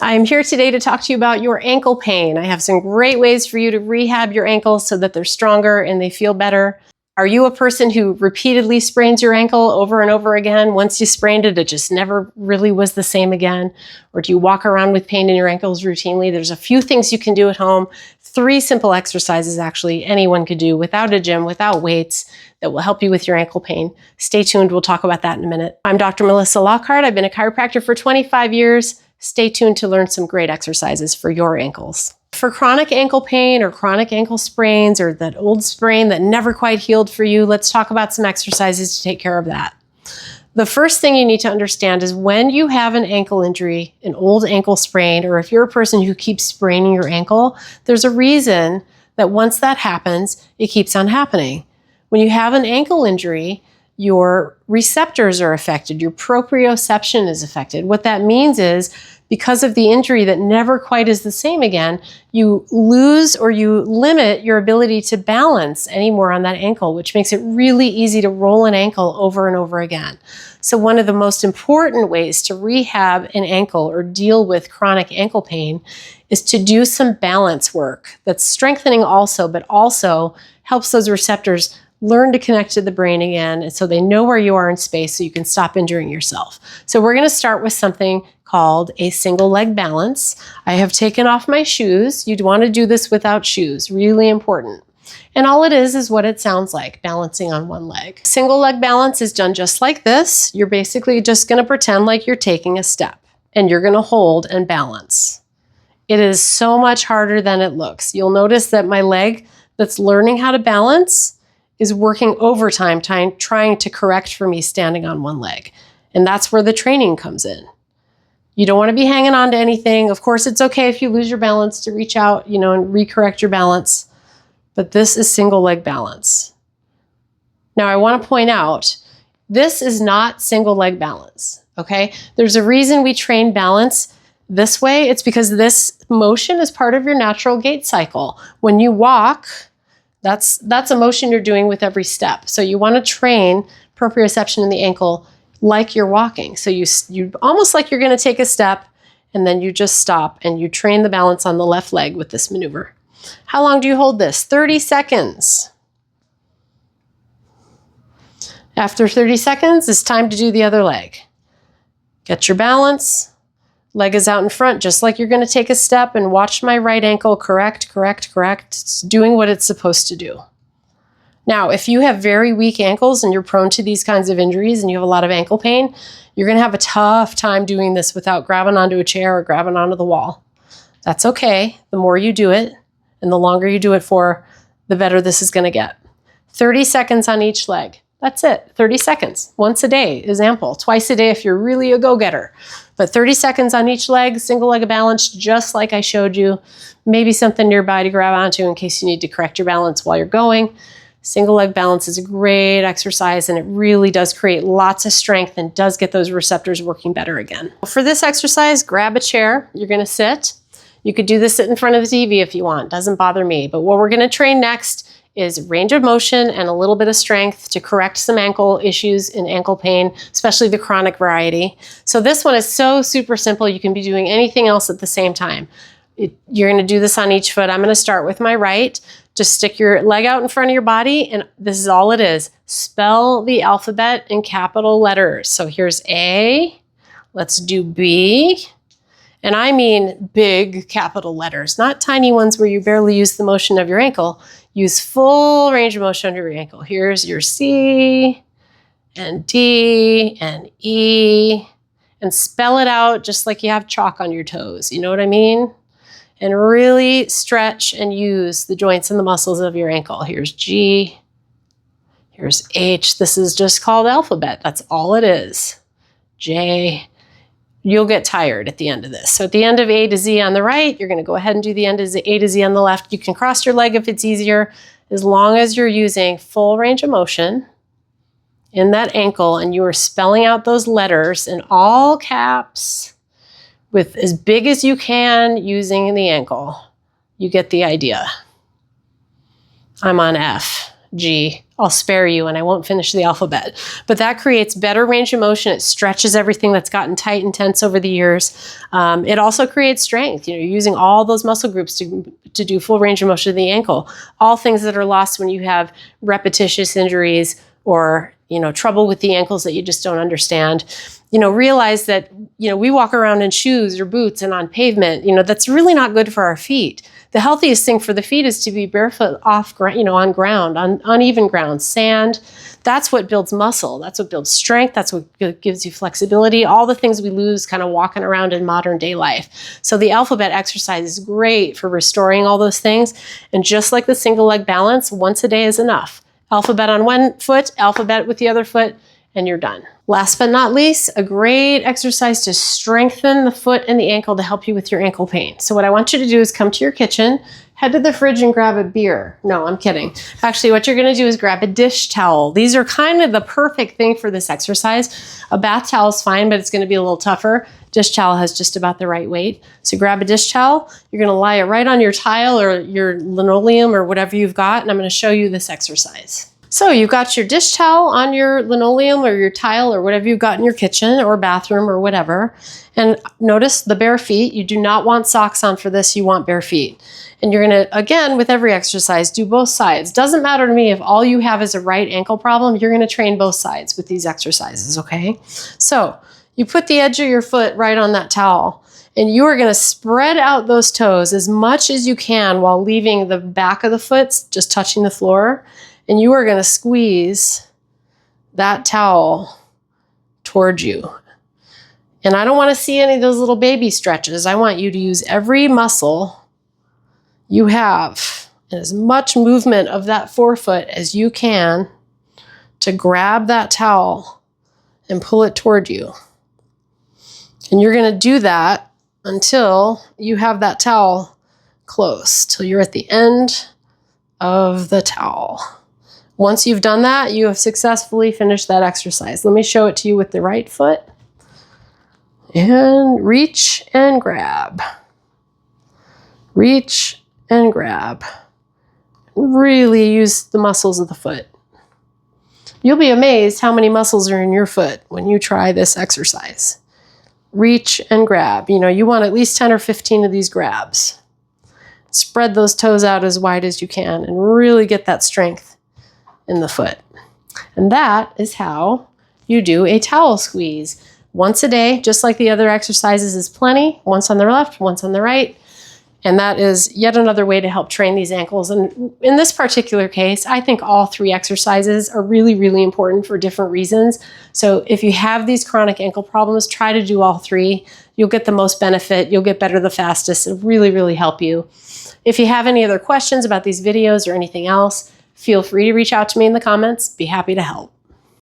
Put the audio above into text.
I'm here today to talk to you about your ankle pain. I have some great ways for you to rehab your ankles so that they're stronger and they feel better. Are you a person who repeatedly sprains your ankle over and over again? Once you sprained it, it just never really was the same again? Or do you walk around with pain in your ankles routinely? There's a few things you can do at home. 3 simple exercises actually anyone could do without a gym, without weights, that will help you with your ankle pain. Stay tuned, we'll talk about that in a minute. I'm Dr. Melissa Lockhart. I've been a chiropractor for 25 years. Stay tuned to learn some great exercises for your ankles. For chronic ankle pain or chronic ankle sprains or that old sprain that never quite healed for you, let's talk about some exercises to take care of that. The first thing you need to understand is when you have an ankle injury, an old ankle sprain, or if you're a person who keeps spraining your ankle, there's a reason that once that happens, it keeps on happening. When you have an ankle injury, your receptors are affected, your proprioception is affected. What that means is because of the injury that never quite is the same again, you lose or you limit your ability to balance anymore on that ankle, which makes it really easy to roll an ankle over and over again. So one of the most important ways to rehab an ankle or deal with chronic ankle pain is to do some balance work that's strengthening also, but also helps those receptors learn to connect to the brain again, and so they know where you are in space so you can stop injuring yourself. So we're going to start with something called a single leg balance. I have taken off my shoes. You'd want to do this without shoes, really important. And all it is what it sounds like, balancing on one leg. Single leg balance is done just like this. You're basically just going to pretend like you're taking a step and you're going to hold and balance. It is so much harder than it looks. You'll notice that my leg that's learning how to balance is working overtime, trying to correct for me standing on one leg. And that's where the training comes in. You don't want to be hanging on to anything. Of course, it's okay if you lose your balance to reach out, and recorrect your balance. But this is single leg balance. Now, I want to point out, this is not single leg balance, okay? There's a reason we train balance this way. It's because this motion is part of your natural gait cycle. When you walk, that's a motion you're doing with every step. So you want to train proprioception in the ankle like you're walking. So you almost like you're going to take a step and then you just stop and you train the balance on the left leg with this maneuver. How long do you hold this? 30 seconds. After 30 seconds, it's time to do the other leg. Get your balance. Leg is out in front, just like you're going to take a step, and watch my right ankle correct. It's doing what it's supposed to do. Now, if you have very weak ankles and you're prone to these kinds of injuries and you have a lot of ankle pain, you're going to have a tough time doing this without grabbing onto a chair or grabbing onto the wall. That's okay. The more you do it and the longer you do it for, the better this is going to get. 30 seconds on each leg. That's it. 30 seconds. Once a day is ample. Twice a day if you're really a go-getter. But 30 seconds on each leg, single leg balance, just like I showed you. Maybe something nearby to grab onto in case you need to correct your balance while you're going. Single leg balance is a great exercise and it really does create lots of strength and does get those receptors working better again. For this exercise, grab a chair. You're going to sit. You could do this sit in front of the TV if you want. Doesn't bother me. But what we're going to train next is range of motion and a little bit of strength to correct some ankle issues in ankle pain, especially the chronic variety. So this one is so super simple. You can be doing anything else at the same time. You're going to do this on each foot. I'm going to start with my right. Just stick your leg out in front of your body, and this is all it is. Spell the alphabet in capital letters. So here's A. Let's do B. And I mean big capital letters, not tiny ones where you barely use the motion of your ankle. Use full range of motion of your ankle. Here's your C and D and E, and spell it out just like you have chalk on your toes. You know what I mean? And really stretch and use the joints and the muscles of your ankle. Here's G, here's H. This is just called alphabet. That's all it is. J. You'll get tired at the end of this. So at the end of A to Z on the right, you're going to go ahead and do the end of A to Z on the left. You can cross your leg if it's easier, as long as you're using full range of motion in that ankle and you are spelling out those letters in all caps with as big as you can using the ankle. You get the idea. I'm on F. G. I'll spare you and I won't finish the alphabet. But that creates better range of motion. It stretches everything that's gotten tight and tense over the years. It also creates strength. You're using all those muscle groups to do full range of motion of the ankle. All things that are lost when you have repetitious injuries or trouble with the ankles that you just don't understand. Realize that, we walk around in shoes or boots and on pavement, that's really not good for our feet. The healthiest thing for the feet is to be barefoot on ground, on uneven ground, sand. That's what builds muscle. That's what builds strength. That's what gives you flexibility. All the things we lose kind of walking around in modern day life. So the alphabet exercise is great for restoring all those things. And just like the single leg balance, once a day is enough. Alphabet on one foot, alphabet with the other foot, and you're done. Last but not least, a great exercise to strengthen the foot and the ankle to help you with your ankle pain. So what I want you to do is come to your kitchen, head to the fridge and grab a beer. No, I'm kidding. Actually, what you're gonna do is grab a dish towel. These are kind of the perfect thing for this exercise. A bath towel is fine, but it's gonna be a little tougher. Dish towel has just about the right weight. So grab a dish towel. You're gonna lie it right on your tile or your linoleum or whatever you've got, and I'm gonna show you this exercise. So you've got your dish towel on your linoleum or your tile or whatever you've got in your kitchen or bathroom or whatever. And notice the bare feet. You do not want socks on for this. You want bare feet. And you're going to, again, with every exercise, do both sides. Doesn't matter to me if all you have is a right ankle problem. You're going to train both sides with these exercises, okay? So you put the edge of your foot right on that towel. And you are going to spread out those toes as much as you can while leaving the back of the foot just touching the floor. And you are going to squeeze that towel towards you. And I don't want to see any of those little baby stretches. I want you to use every muscle you have and as much movement of that forefoot as you can to grab that towel and pull it toward you. And you're going to do that until you have that towel close, till you're at the end of the towel. Once you've done that, you have successfully finished that exercise. Let me show it to you with the right foot. And reach and grab. Reach and grab. Really use the muscles of the foot. You'll be amazed how many muscles are in your foot when you try this exercise. Reach and grab. You want at least 10 or 15 of these grabs. Spread those toes out as wide as you can and really get that strength in the foot. And that is how you do a towel squeeze. Once a day, just like the other exercises, is plenty. Once on the left, once on the right. And that is yet another way to help train these ankles. And in this particular case, I think all three exercises are really, really important for different reasons. So if you have these chronic ankle problems, try to do all three. You'll get the most benefit. You'll get better the fastest. It'll really, really help you. If you have any other questions about these videos or anything else, feel free to reach out to me in the comments. Be happy to help.